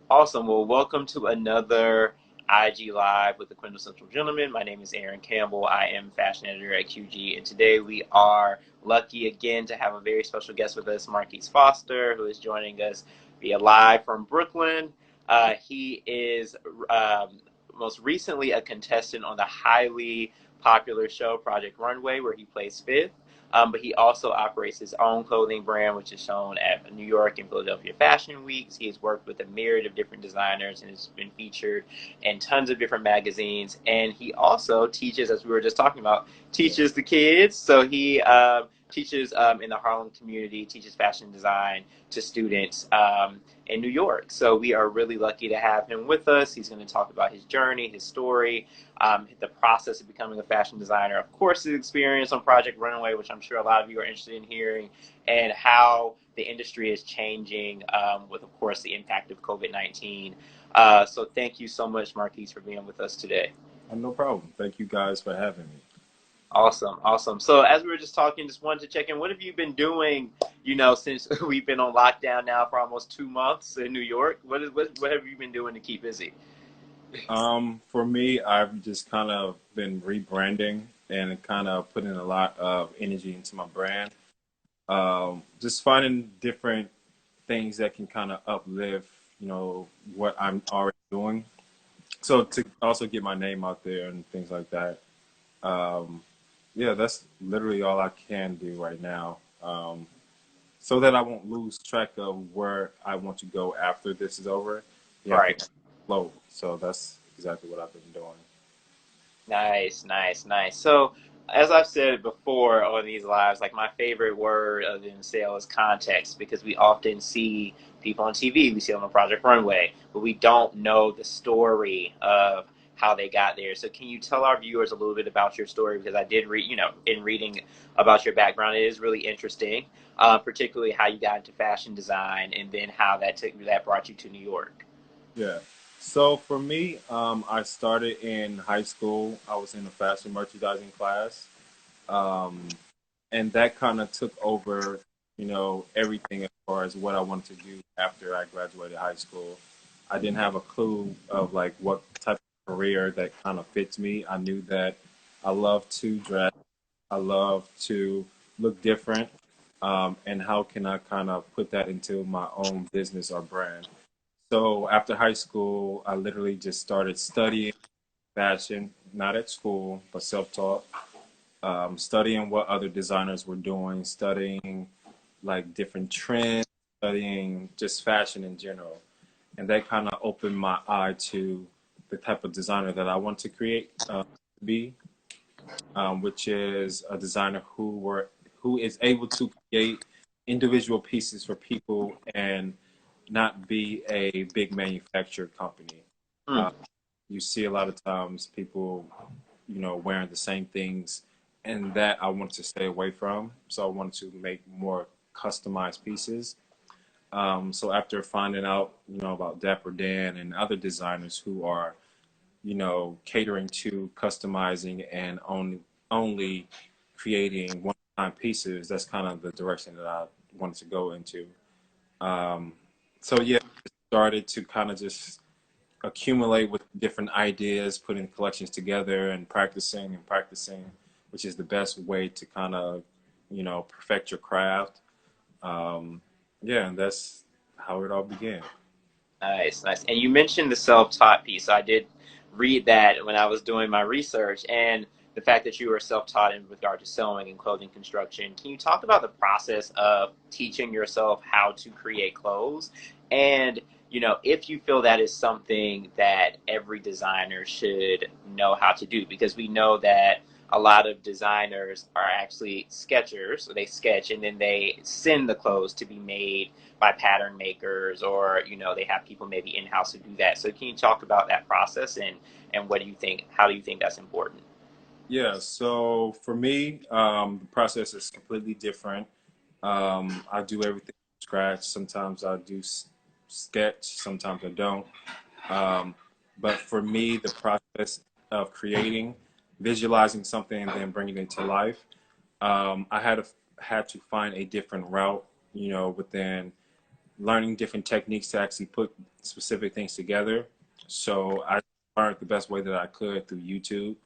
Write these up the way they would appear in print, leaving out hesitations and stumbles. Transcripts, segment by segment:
Awesome. Well, welcome to another IG Live with the Quintessential Gentleman. My name is Aaron Campbell. I am fashion editor at QG, and today we are lucky again to have a very special guest with us, Marquise Foster, who is joining us via live from Brooklyn. He is most recently a contestant on the highly popular show Project Runway, where he plays fifth. But he also operates his own clothing brand, which is shown at New York and Philadelphia Fashion Weeks. He has worked with a myriad of different designers and has been featured in tons of different magazines. And he also teaches, as we were just talking about, teaches the kids. So he teaches in the Harlem community, teaches fashion design to students in New York. So we are really lucky to have him with us. He's going to talk about his journey, his story, the process of becoming a fashion designer, of course, his experience on Project Runway, which I'm sure a lot of you are interested in hearing, and how the industry is changing with, of course, the impact of COVID-19. So thank you so much, Marquise, for being with us today. No problem. Thank you guys for having me. Awesome, awesome. So as we were just talking, just wanted to check in. What have you been doing, since we've been on lockdown now for almost 2 months in New York? What have you been doing to keep busy? For me, I've just kind of been rebranding and kind of putting a lot of energy into my brand. Just finding different things that can kind of uplift, what I'm already doing. So to also get my name out there and things like that. Um, yeah, that's literally all I can do right now. So that I won't lose track of where I want to go after this is over. You have to Right. flow. So that's exactly what I've been doing. Nice, nice, nice. So, as I've said before on these lives, like my favorite word other than sale is context because we often see people on TV, we see them on Project Runway, but we don't know the story of how they got there. So, can you tell our viewers a little bit about your story? Because I did read, in reading about your background, it is really interesting, particularly how you got into fashion design and then how that brought you to New York. Yeah. So for me, I started in high school. I was in a fashion merchandising class. Um, and that kind of took over, everything as far as what I wanted to do after I graduated high school. I didn't have a clue of like what type of career that kind of fits me. I knew that I love to dress, I love to look different, and how can I kind of put that into my own business or brand. So after high school, I literally just started studying fashion, not at school, but self-taught, studying what other designers were doing, studying like different trends, studying just fashion in general. And that kind of opened my eye to the type of designer that I want to create, be, which is a designer who is able to create individual pieces for people and not be a big manufactured company. Hmm. Uh, you see a lot of times people, wearing the same things, and that I want to stay away from. So I want to make more customized pieces. So after finding out, about Dapper Dan and other designers who are, catering to customizing and only creating one-time pieces, that's kind of the direction that I wanted to go into. Um, so yeah, started to kind of just accumulate with different ideas, putting collections together and practicing, which is the best way to kind of, perfect your craft. Um, yeah, and that's how it all began. Nice, nice. And you mentioned the self-taught piece. I did read that when I was doing my research, and the fact that you were self-taught in regard to sewing and clothing construction. Can you talk about the process of teaching yourself how to create clothes? And, if you feel that is something that every designer should know how to do, because we know that a lot of designers are actually sketchers, so they sketch and then they send the clothes to be made by pattern makers, or they have people maybe in house to do that. So can you talk about that process, and what do you think, how do you think that's important? Yeah, so for me, the process is completely different. I do everything from scratch. Sometimes I do sketch, sometimes I don't. Um, but for me, the process of creating, visualizing something, and then bringing it to life, I had to find a different route, within learning different techniques to actually put specific things together. So I learned the best way that I could through YouTube,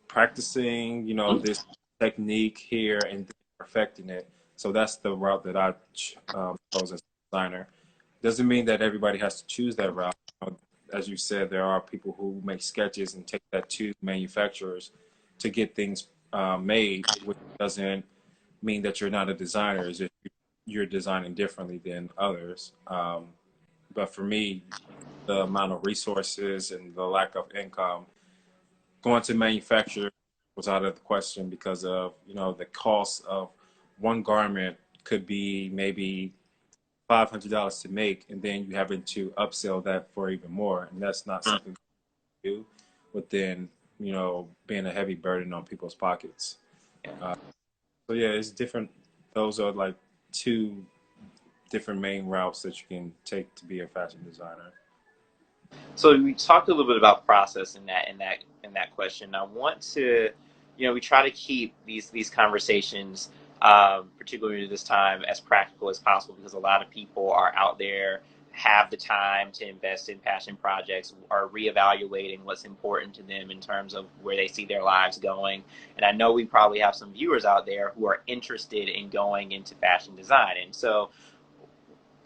practicing, this technique here and then perfecting it. So that's the route that I chose as a designer. Doesn't mean that everybody has to choose that route. As you said, there are people who make sketches and take that to manufacturers to get things made, which doesn't mean that you're not a designer. It's just you're designing differently than others. But for me, the amount of resources and the lack of income, going to manufacture was out of the question because of the cost of one garment could be maybe $500 to make, and then you having to upsell that for even more, and that's not something to do. But then being a heavy burden on people's pockets. Uh, so yeah, it's different. Those are like two different main routes that you can take to be a fashion designer. So we talked a little bit about process in that question. I want to, we try to keep these conversations, particularly this time, as practical as possible because a lot of people are out there have the time to invest in passion projects, are reevaluating what's important to them in terms of where they see their lives going. And I know we probably have some viewers out there who are interested in going into fashion design. And so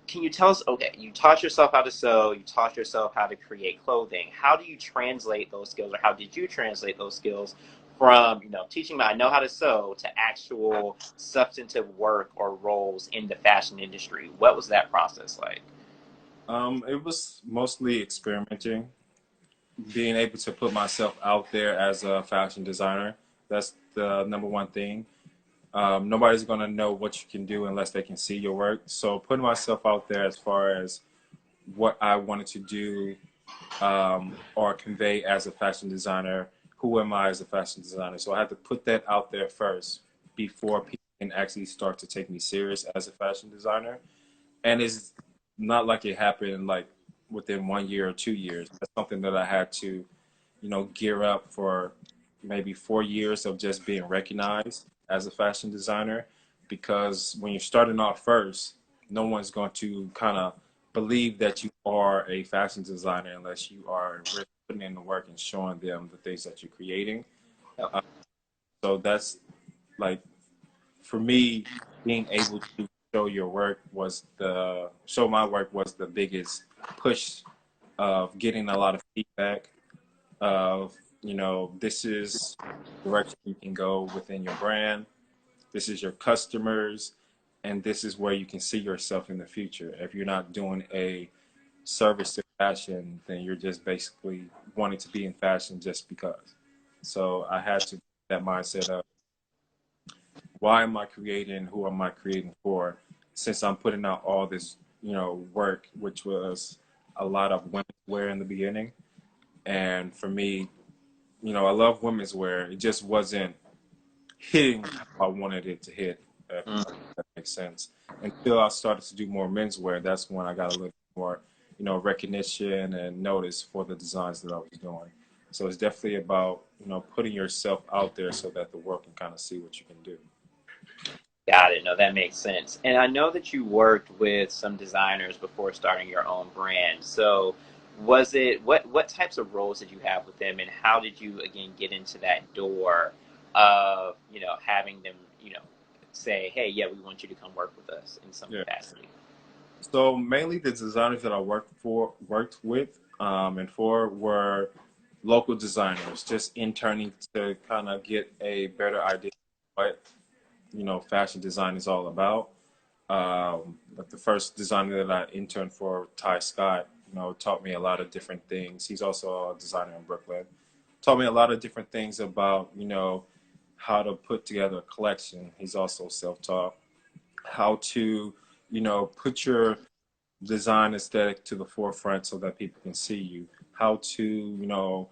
can you tell us, okay, you taught yourself how to sew, you taught yourself how to create clothing. How do you translate those skills, or how did you translate those skills from, teaching me I know how to sew to actual substantive work or roles in the fashion industry? What was that process like? It was mostly experimenting, being able to put myself out there as a fashion designer. That's the number one thing. Nobody's gonna know what you can do unless they can see your work. So putting myself out there as far as what I wanted to do or convey as a fashion designer. Who am I as a fashion designer? So I had to put that out there first before people can actually start to take me serious as a fashion designer. And it's not like it happened like within 1 year or 2 years. That's something that I had to, gear up for maybe 4 years of just being recognized as a fashion designer. Because when you're starting off first, no one's going to kind of believe that you are a fashion designer unless you are really putting in the work and showing them the things that you're creating. Yep. Uh, so that's like for me, being able to show my work was the biggest push of getting a lot of feedback of this is the direction you can go within your brand, this is your customers, and this is where you can see yourself in the future. If you're not doing a service to fashion, then you're just basically wanting to be in fashion just because. So I had to that mindset of why am I creating? Who am I creating for? Since I'm putting out all this, work, which was a lot of women's wear in the beginning. And for me, I love women's wear. It just wasn't hitting how I wanted it to hit, if that makes sense. Until I started to do more menswear, that's when I got a little more, recognition and notice for the designs that I was doing. So it's definitely about, putting yourself out there so that the world can kind of see what you can do. Got it. No, that makes sense. And I know that you worked with some designers before starting your own brand. So was it what types of roles did you have with them, and how did you again get into that door of, having them, say, "Hey, yeah, we want you to come work with us in some Yeah. capacity." So mainly the designers that I worked with, and for were local designers, just interning to kind of get a better idea of what fashion design is all about. But the first designer that I interned for, Ty Scott, taught me a lot of different things. He's also a designer in Brooklyn. Taught me a lot of different things about how to put together a collection. He's also self-taught. How to put your design aesthetic to the forefront so that people can see you. How to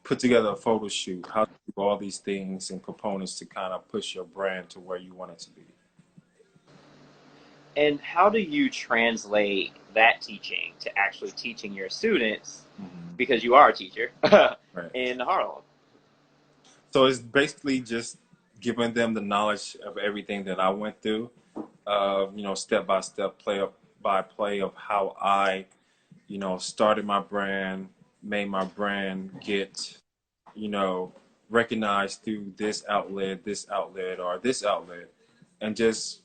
put together a photo shoot. How to do all these things and components to kind of push your brand to where you want it to be. And how do you translate that teaching to actually teaching your students, Mm-hmm. because you are a teacher, Right. in Harlem? So it's basically just giving them the knowledge of everything that I went through, of, step by step, play up by play of how I, started my brand, made my brand get, you know, recognized through this outlet, or this outlet, and just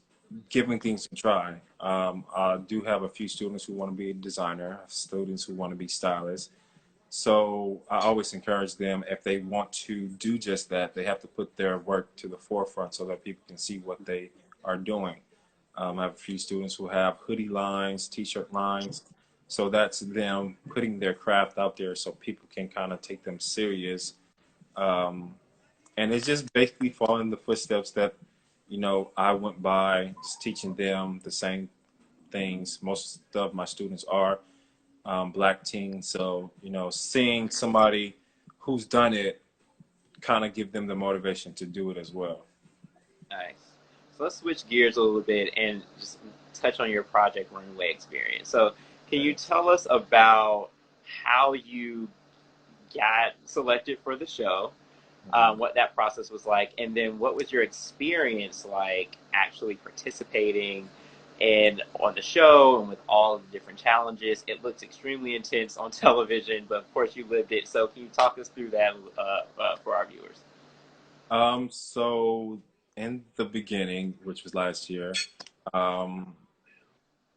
giving things a try. I do have a few students who want to be a designer, students who want to be stylists. So I always encourage them, if they want to do just that, they have to put their work to the forefront so that people can see what they are doing. I have a few students who have hoodie lines, t-shirt lines. So that's them putting their craft out there so people can kind of take them serious. Um, and it's just basically following the footsteps that, I went by, just teaching them the same things. Most of my students are Black teens. So, seeing somebody who's done it kind of give them the motivation to do it as well. Nice. So let's switch gears a little bit and just touch on your Project Runway experience. So can you Okay. tell us about how you got selected for the show, Mhm. what that process was like, and then what was your experience like actually participating in on the show and with all of the different challenges? It looks extremely intense on television, but of course you lived it. So can you talk us through that for our viewers? So in the beginning, which was last year, um,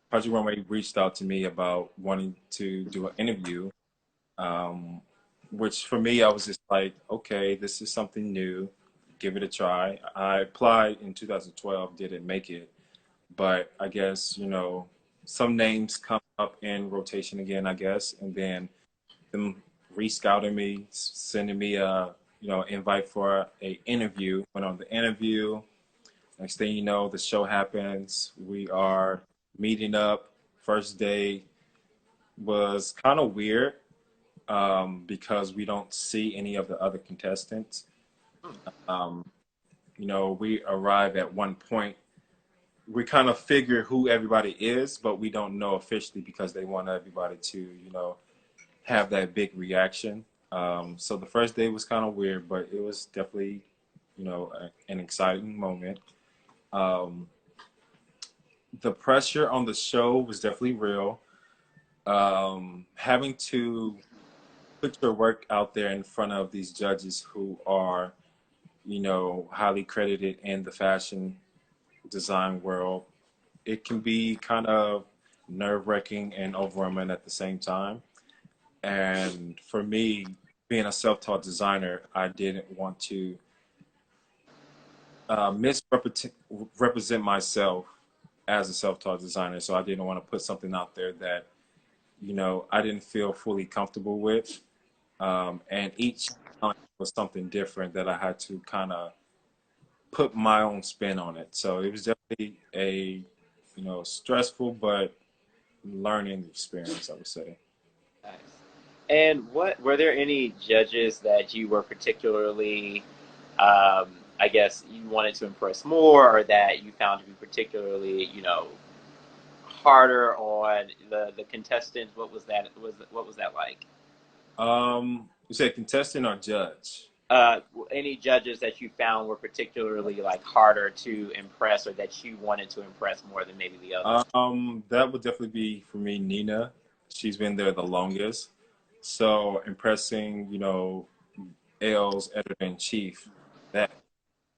Project Runway reached out to me about wanting to do an interview, um, which for me, I was just like, okay, this is something new. Give it a try. I applied in 2012, didn't make it, but I guess, some names come up in rotation again, I guess, and then them re-scouting me, sending me a, invite for a interview. Went on the interview. Next thing you know, the show happens. We are meeting up. First day was kind of weird, because we don't see any of the other contestants. Hmm, Um, we arrive at one point. We kind of figure who everybody is, but we don't know officially because they want everybody to, have that big reaction. So the first day was kind of weird, but it was definitely, an exciting moment. Um, the pressure on the show was definitely real. Having to put your work out there in front of these judges who are, highly credited in the fashion design world, it can be kind of nerve wracking and overwhelming at the same time. And for me, being a self taught designer, I didn't want to misrepresent myself as a self taught designer. So I didn't want to put something out there that, I didn't feel fully comfortable with. And each challenge was something different that I had to kind of put my own spin on it. So it was definitely a, stressful but learning experience, I would say. nice. And what were there any judges that you were particularly, I guess, you wanted to impress more, or that you found to be particularly, harder on the contestants? What was that? What was that like? You said contestant or judge? Any judges that you found were particularly like harder to impress, or that you wanted to impress more than maybe the others? That would definitely be for me, Nina. She's been there the longest. So impressing, L's editor in chief, that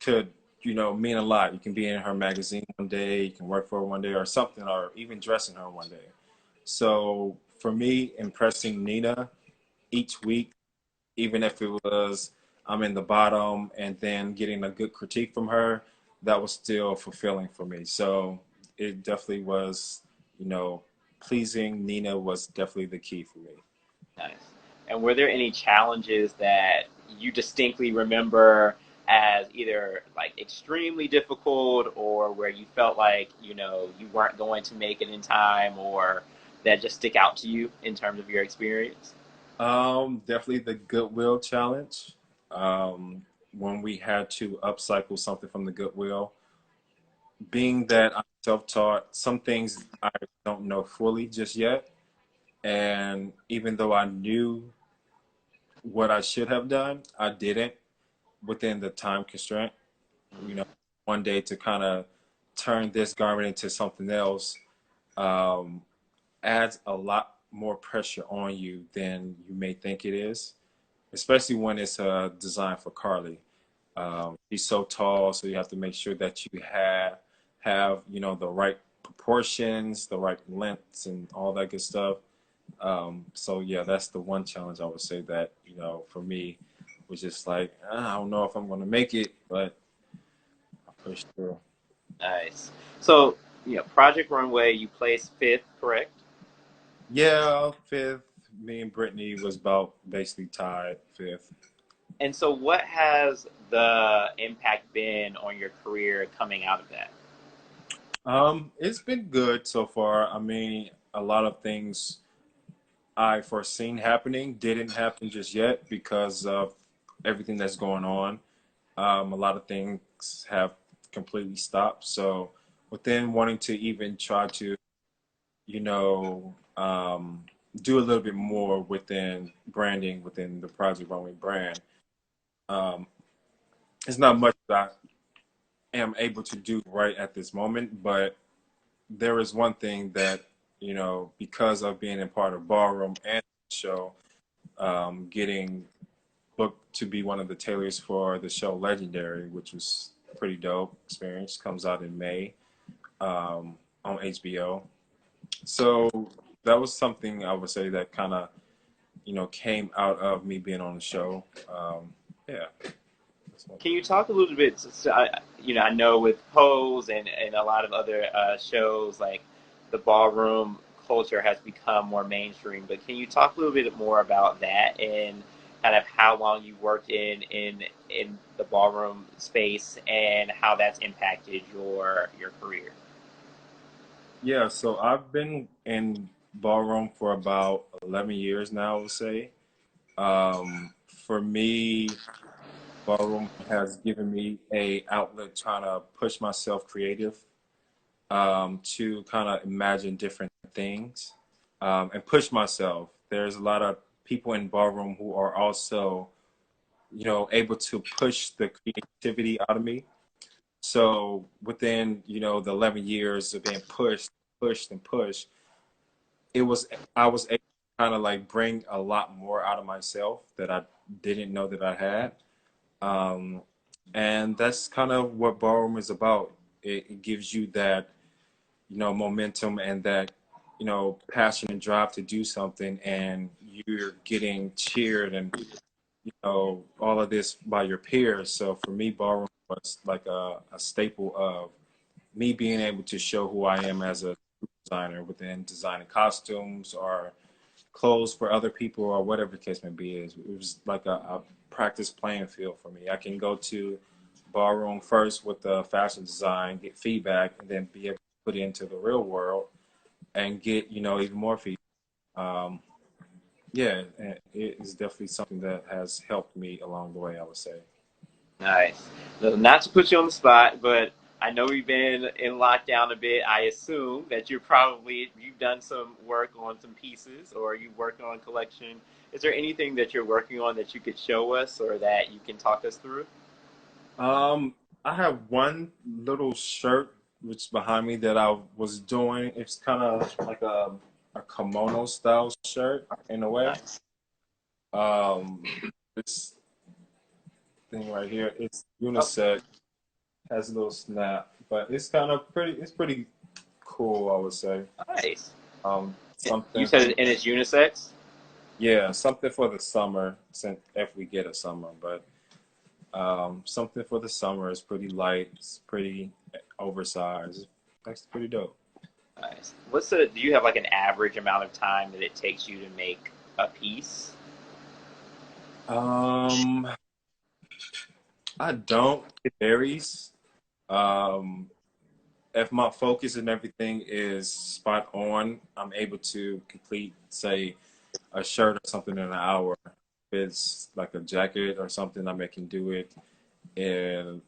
could, mean a lot. You can be in her magazine one day, you can work for her one day or something, or even dressing her one day. So for me, impressing Nina each week, even if it was I'm in the bottom and then getting a good critique from her, that was still fulfilling for me. So it definitely was, you know, pleasing Nina was definitely the key for me. Nice. And were there any challenges that you distinctly remember as either like extremely difficult, or where you felt like, you weren't going to make it in time, or that just stick out to you in terms of your experience? Definitely the Goodwill challenge. When we had to upcycle something from the Goodwill, being that I'm self-taught, some things I don't know fully just yet. And even though I knew what I should have done, I didn't within the time constraint. You know, one day to kind of turn this garment into something else um, adds a lot more pressure on you than you may think it is, especially when it's designed for Carly. She's so tall, so you have to make sure that you have the right proportions, the right lengths, and all that good stuff. So yeah, that's the one challenge I would say that for me was just like I don't know if I'm gonna make it, but I pushed through. Nice. So, Project Runway, you placed fifth, correct? Yeah, fifth. Me and Brittany was about basically tied fifth. And so, what has the impact been on your career coming out of that? It's been good so far. I mean, a lot of things I foreseen happening didn't happen just yet because of everything that's going on. A lot of things have completely stopped. So within wanting to even try to, you know, um, do a little bit more within branding within the Project Runway brand, um, it's not much that I am able to do right at this moment, but there is one thing that, because of being a part of Ballroom and the show, getting booked to be one of the tailors for the show Legendary, which was a pretty dope experience. Comes out in May on HBO. So that was something I would say that kind of came out of me being on the show. Yeah. Can you talk a little bit? I know with Pose and a lot of other shows, like the ballroom culture has become more mainstream. But can you talk a little bit more about that and kind of how long you worked in the ballroom space and how that's impacted your career? Yeah, so I've been in ballroom for about 11 years now, I would say. For me, ballroom has given me a outlet trying to push myself creative, to kind of imagine different things, and push myself. There's a lot of people in ballroom who are also, able to push the creativity out of me. So within, the 11 years of being pushed and pushed, it was I was able to kind of like bring a lot more out of myself that I didn't know that I had. Um, and that's kind of what ballroom is about. It gives you that, momentum and that, passion and drive to do something, and you're getting cheered and all of this by your peers. So for me, ballroom was like a staple of me being able to show who I am as a designer within designing costumes or clothes for other people or whatever the case may be. It was like a practice playing field for me. I can go to ballroom first with the fashion design, get feedback, and then be able to put it into the real world and get even more feedback. Um, yeah, and it is definitely something that has helped me along the way, I would say. Nice. Not to put you on the spot, but I know we've been in lockdown a bit. I assume that you've done some work on some pieces or you worked on a collection. Is there anything that you're working on that you could show us or that you can talk us through? Um, I have one little shirt which is behind me that I was doing. It's kind of like a kimono style shirt in a way. Nice. Um, this thing right here, it's Oh, unisex, has a little snap, but it's kind of pretty. It's pretty cool, I would say. nice. You Something said for it, and it's unisex? yeah, something for the summer, since if we get a summer, but something for the summer is pretty light. It's pretty oversized. That's pretty dope. Nice. Do you have like an average amount of time that it takes you to make a piece? Um, I don't. It varies. Um, if my focus and everything is spot on, I'm able to complete, say, a shirt or something in an hour. If it's like a jacket or something, I can do it in,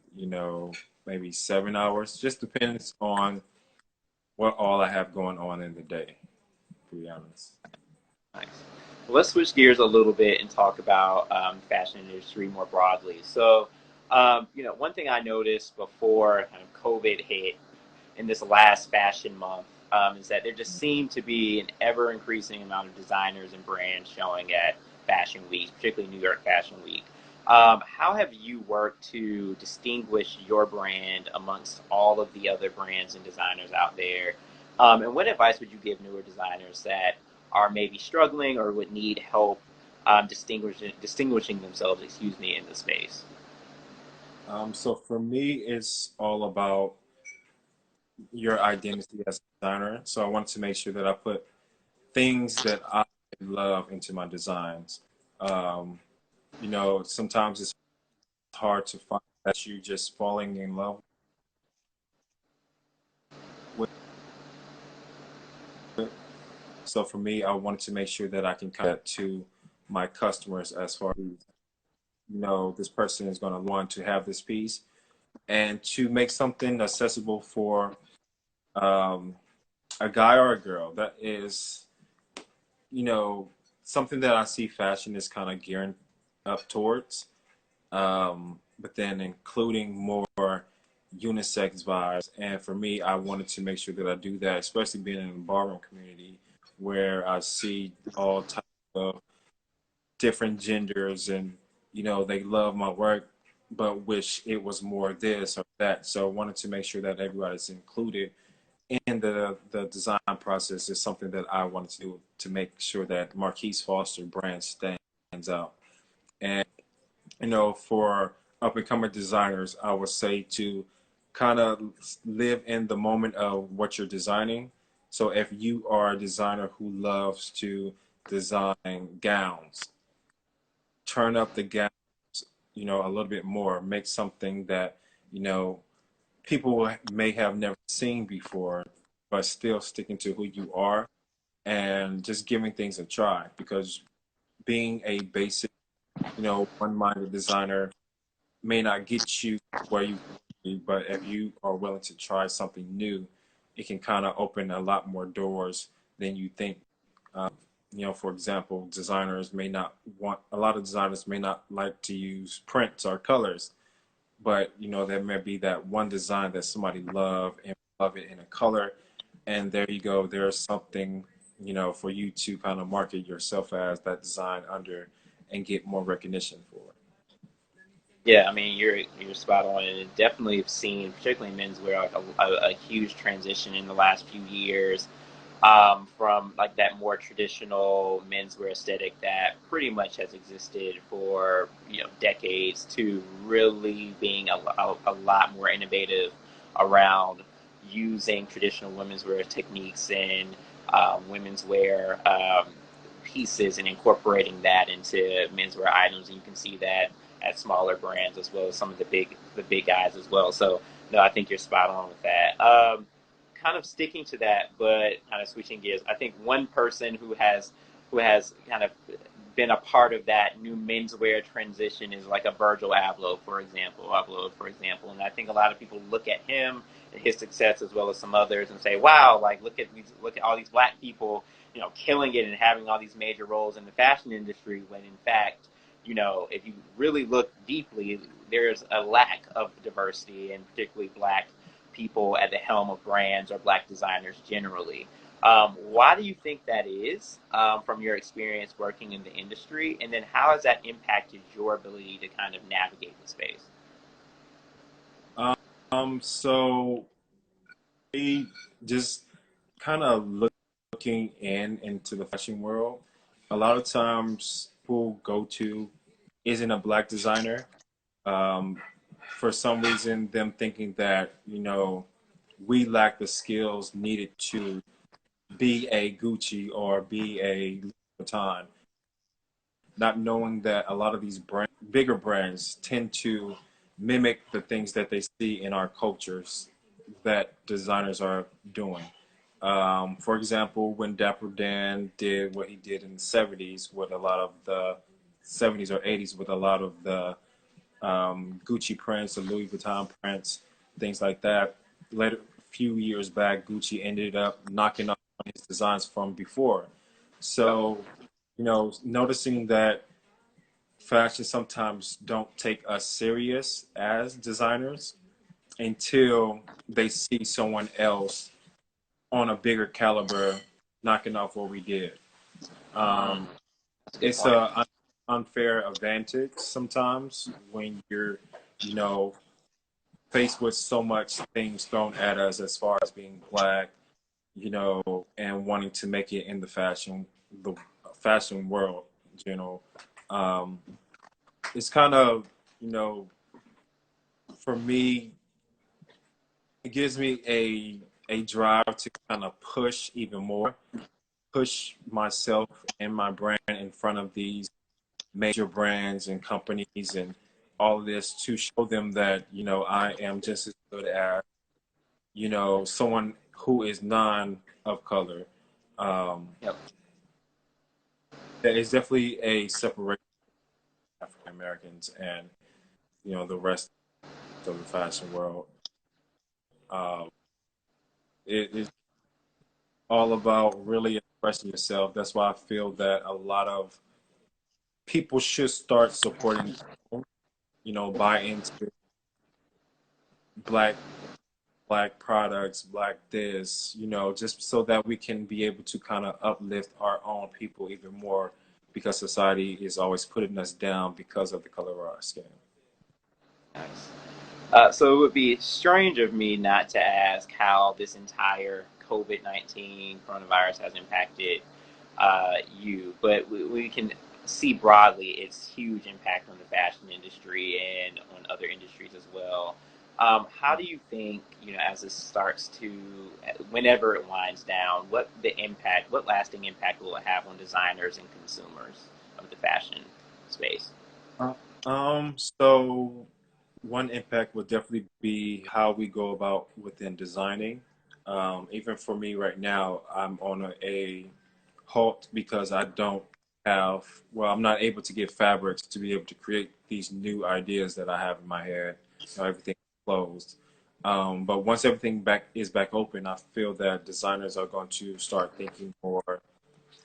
maybe 7 hours. Just depends on what all I have going on in the day, to be honest. Nice. Well, let's switch gears a little bit and talk about fashion industry more broadly. So, one thing I noticed before kind of COVID hit in this last fashion month is that there just seemed to be an ever increasing amount of designers and brands showing at Fashion Week, particularly New York Fashion Week. How have you worked to distinguish your brand amongst all of the other brands and designers out there? And what advice would you give newer designers that are maybe struggling or would need help distinguishing themselves, excuse me, in the space? So for me, it's all about your identity as a designer. So I wanted to make sure that I put things that I love into my designs. Um, Sometimes it's hard to find that you just falling in love with it. So for me, I wanted to make sure that I can cut to my customers as far as, this person is going to want to have this piece and to make something accessible for um, a guy or a girl. That is, you know, something that I see fashion is kind of gearing up towards. But then including more unisex vibes. And for me, I wanted to make sure that I do that, especially being in the ballroom community where I see all types of different genders and, they love my work, but wish it was more this or that. So I wanted to make sure that everybody's included in the design process is something that I wanted to do to make sure that Marquise Foster brand stands out. And for up and coming designers, I would say to kind of live in the moment of what you're designing. So if you are a designer who loves to design gowns, turn up the gowns, a little bit more, make something that, you know, people may have never seen before, but still sticking to who you are and just giving things a try because being a basic, one-minded designer may not get you where you want to be, but if you are willing to try something new, it can kind of open a lot more doors than you think. Um, for example, a lot of designers may not like to use prints or colors, but there may be that one design that somebody love it in a color, and there you go. There's something for you to kind of market yourself as that design under and get more recognition for. Yeah, I mean you're spot on, and definitely have seen, particularly in menswear, like a huge transition in the last few years from like that more traditional menswear aesthetic that pretty much has existed for decades to really being a lot more innovative around using traditional women's wear techniques and women's wear pieces and incorporating that into menswear items. And you can see that at smaller brands as well as some of the big guys as well. So no, I think you're spot on with that. Kind of sticking to that, but kind of switching gears. I think one person who has kind of been a part of that new menswear transition is like a Virgil Abloh, for example. And I think a lot of people look at him and his success as well as some others and say, "Wow, like look at all these black people, killing it and having all these major roles in the fashion industry." When in fact, if you really look deeply, there's a lack of diversity and particularly black people at the helm of brands or black designers generally. Why do you think that is from your experience working in the industry? And then how has that impacted your ability to kind of navigate the space? So we just kind of looking into the fashion world. A lot of times, people go to isn't a black designer. Um, for some reason, them thinking that we lack the skills needed to be a Gucci or be a Louis Vuitton, not knowing that a lot of these bigger brands tend to mimic the things that they see in our cultures that designers are doing. For example, when Dapper Dan did what he did in the 70s with a lot of the 70s or 80s with a lot of the Gucci prints, the Louis Vuitton prints, things like that. Later, a few years back, Gucci ended up knocking off his designs from before. Yep. So, noticing that fashion sometimes don't take us serious as designers, until they see someone else on a bigger caliber knocking off what we did. Mm, Um, that's a good it's point. a unfair advantage sometimes when you're, you know, faced with so much things thrown at us as far as being black, and wanting to make it in the fashion world, you know. Um, it's kind of, you know, for me, it gives me a drive to kind of push even more, push myself and my brand in front of these major brands and companies and all of this to show them that, I am just as good as, someone who is non of color. Um, Yep. there is definitely a separation of African Americans and, the rest of the fashion world. Um, it is all about really expressing yourself. That's why I feel that a lot of people should start supporting, buy into black black products, black this, just so that we can be able to kind of uplift our own people even more because society is always putting us down because of the color of our skin. Nice. So it would be strange of me not to ask how this entire COVID-19 coronavirus has impacted you, but we can see broadly its huge impact on the fashion industry and on other industries as well. How do you think, as this starts to, whenever it winds down, what lasting impact will it have on designers and consumers of the fashion space? Uh, so one impact would definitely be how we go about within designing. Even for me right now, I'm on a halt because I don't I'm not able to get fabrics to be able to create these new ideas that I have in my head. Everything is closed. But once everything back open, I feel that designers are going to start thinking more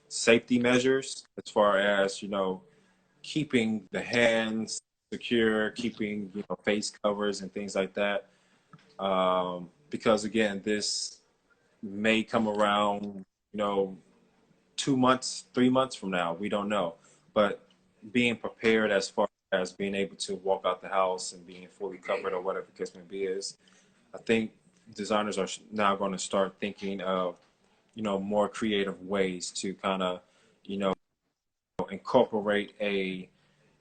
safety measures as far as, keeping the hands secure, keeping, face covers and things like that. Because again, this may come around, 2 months, 3 months from now. We don't know. But being prepared as far as being able to walk out the house and being fully covered or whatever the case may be is, I think designers are now going to start thinking of, more creative ways to kind of, you know, incorporate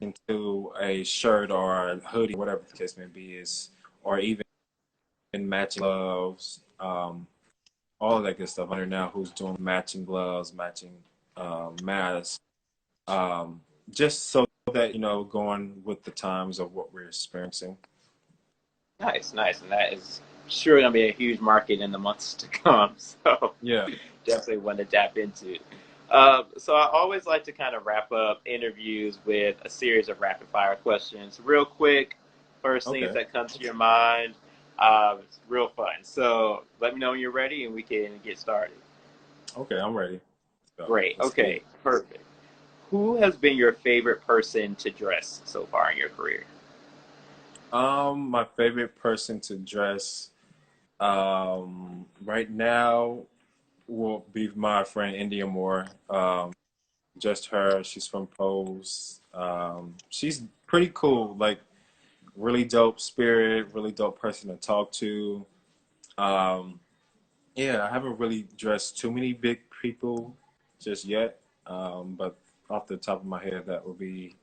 into a shirt or a hoodie, whatever the case may be, or even matching gloves, all of that good stuff. Under now, who's doing matching gloves, matching masks, um, just so that going with the times of what we're experiencing. Nice, nice, and that is sure going to be a huge market in the months to come. So Yeah. definitely one to tap into. So I always like to kind of wrap up interviews with a series of rapid fire questions, real quick. First things Okay. that come to your mind. It's real fun. So let me know when you're ready, and we can get started. Okay, I'm ready. So Great. let's get Okay. it. Perfect. Who has been your favorite person to dress so far in your career? My favorite person to dress right now will be my friend India Moore. Just her. She's from Pose. She's pretty cool. Like really dope spirit, really dope person to talk to. Um, yeah, I haven't really dressed too many big people just yet. But off the top of my head, that would be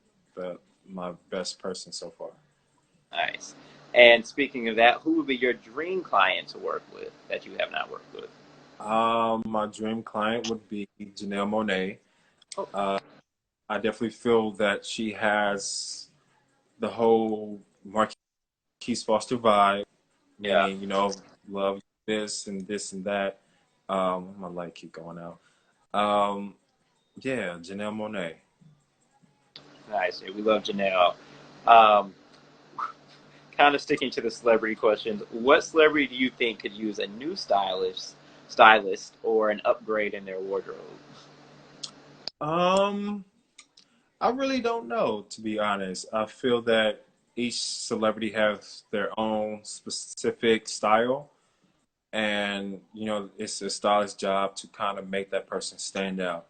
my best person so far. Nice. And speaking of that, who would be your dream client to work with that you have not worked with? My dream client would be Janelle Monae. Oh, Uh, I definitely feel that she has the whole Marquise Foster vibe, yeah. meaning, love this and that. My light keep going out. Um, yeah, Janelle Monae. Nice. Yeah, we love Janelle. Um, kind of sticking to the celebrity questions. What celebrity do you think could use a new stylist, or an upgrade in their wardrobe? Um, I really don't know, to be honest. I feel that. each celebrity has their own specific style, and it's a stylist's job to kind of make that person stand out.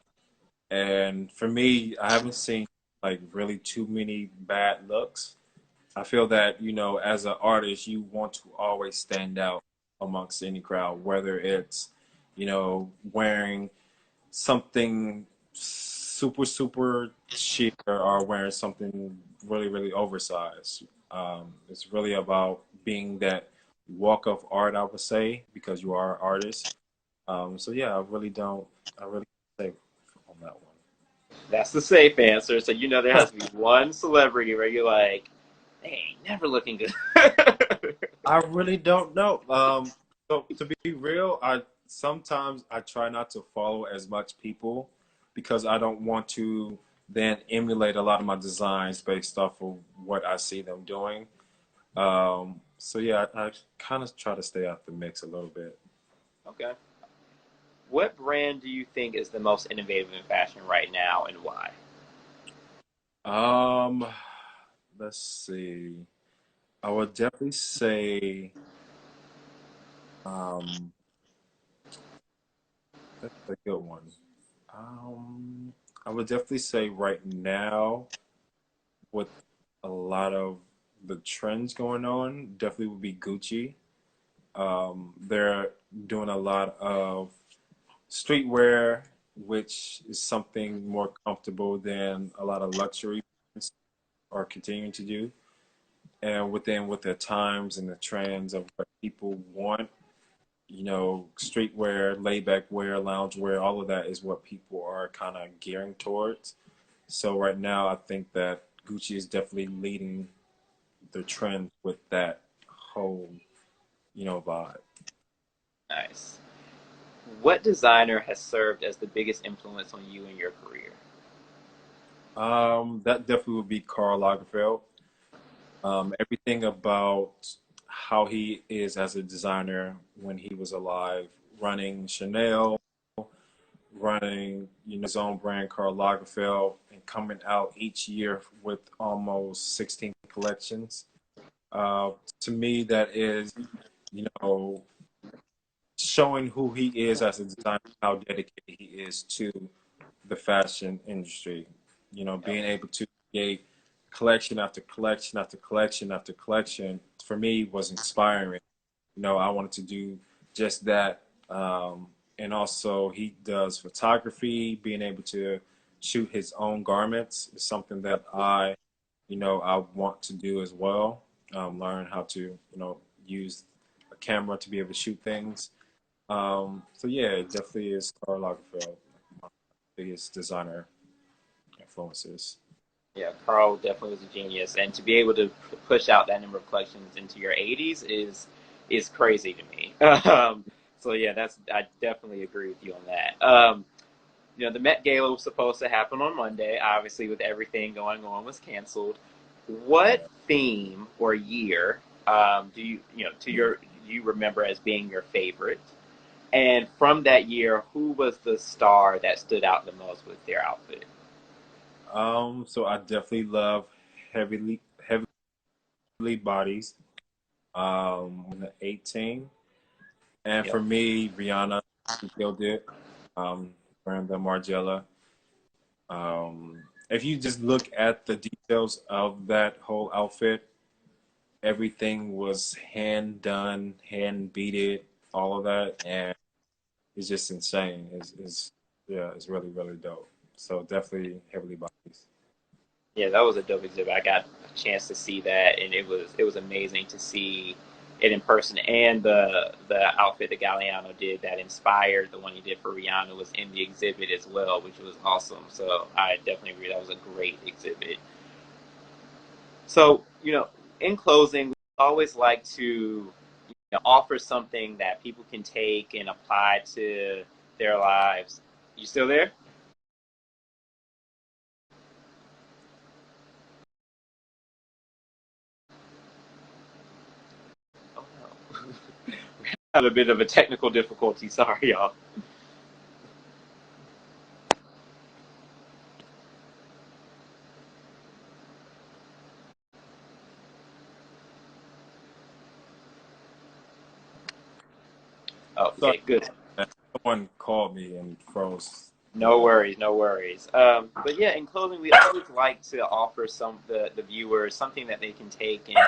And for me, I haven't seen like really too many bad looks. I feel that, as an artist, you want to always stand out amongst any crowd, whether it's, wearing something super chic or wearing something really oversized. It's really about being that walk of art, I would say, because you are an artist. So yeah, I really say on that one. That's the safe answer. So you know there has to be one celebrity where you're like, they ain't never looking good. I really don't know. So to be real, I sometimes I try not to follow as much people because I don't want to then emulate a lot of my designs based off of what I see them doing. So yeah, I kind of try to stay out the mix a little bit. Okay. What brand do you think is the most innovative in fashion right now and why? Um, let's see. I would definitely say um, that's a good one. Um, I would definitely say right now, with a lot of the trends going on, definitely would be Gucci. They're doing a lot of streetwear, which is something more comfortable than a lot of luxury brands are continuing to do. And within with the times and the trends of what people want, streetwear, layback wear, lounge wear, all of that is what people are kind of gearing towards. So right now, I think that Gucci is definitely leading the trend with that whole, vibe. Nice. What designer has served as the biggest influence on you in your career? That definitely would be Karl Lagerfeld. Everything about how he is as a designer when he was alive, running Chanel, running, his own brand, Karl Lagerfeld, and coming out each year with almost 16 collections. Uh, to me, that is, you know, showing who he is as a designer, how dedicated he is to the fashion industry. Yep. Being able to create collection after collection after collection after collection for me was inspiring. I wanted to do just that. And also, he does photography. Being able to shoot his own garments is something that I want to do as well. Learn how to, use a camera to be able to shoot things. So yeah, it definitely is Karl Lagerfeld, my biggest designer influences. Yeah, Carl definitely was a genius, and to be able to push out that number of collections into your 80s is crazy to me. So yeah, that's I definitely agree with you on that. The Met Gala was supposed to happen on Monday. Obviously, with everything going on, was canceled. What Yeah. theme or year do you remember as being your favorite? And from that year, who was the star that stood out the most with their outfit? So I definitely love heavily bodies. In the 18, and for Yep. me, Rihanna, she killed it. Wearing the Margiela. If you just look at the details of that whole outfit, everything was hand done, hand beaded, all of that, and it's just insane. It's yeah, it's really dope. So definitely heavily bodies. Yeah, that was a dope exhibit. I got a chance to see that, and it was amazing to see it in person. And the outfit that Galliano did that inspired the one he did for Rihanna was in the exhibit as well, which was awesome. So I definitely agree that was a great exhibit. So in closing, we always like to offer something that people can take and apply to their lives. You still there? Oh no. Had a bit of a technical difficulty. Sorry, y'all. Oh, Sorry, okay, good. someone called me and froze the No call. worries, no worries. But yeah, in closing, we always like to offer the viewers something that they can take and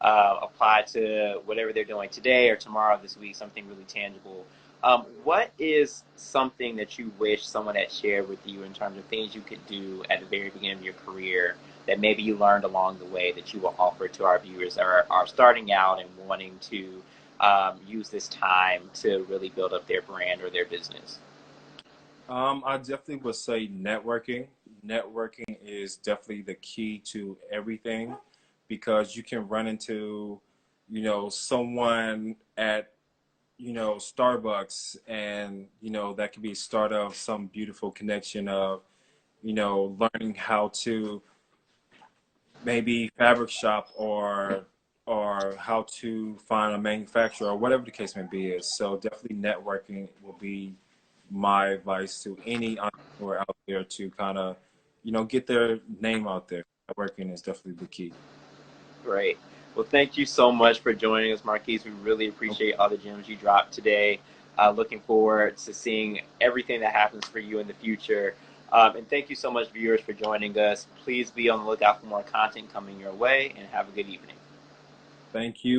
apply to whatever they're doing today or tomorrow, this week, something really tangible. What is something that you wish someone had shared with you in terms of things you could do at the very beginning of your career that maybe you learned along the way that you will offer to our viewers that are starting out and wanting to use this time to really build up their brand or their business? I definitely would say networking. Networking is definitely the key to everything because you can run into, someone at, Starbucks and, that could be start of some beautiful connection of, learning how to maybe fabric shop or how to find a manufacturer or whatever the case may be is. So definitely networking will be my advice to any entrepreneur out there to kind of, get their name out there. Networking is definitely the key. Great. Well, thank you so much for joining us, Marquise. We really appreciate all the gems you dropped today. Looking forward to seeing everything that happens for you in the future. And thank you so much, viewers, for joining us. Please be on the lookout for more content coming your way, and have a good evening. Thank you.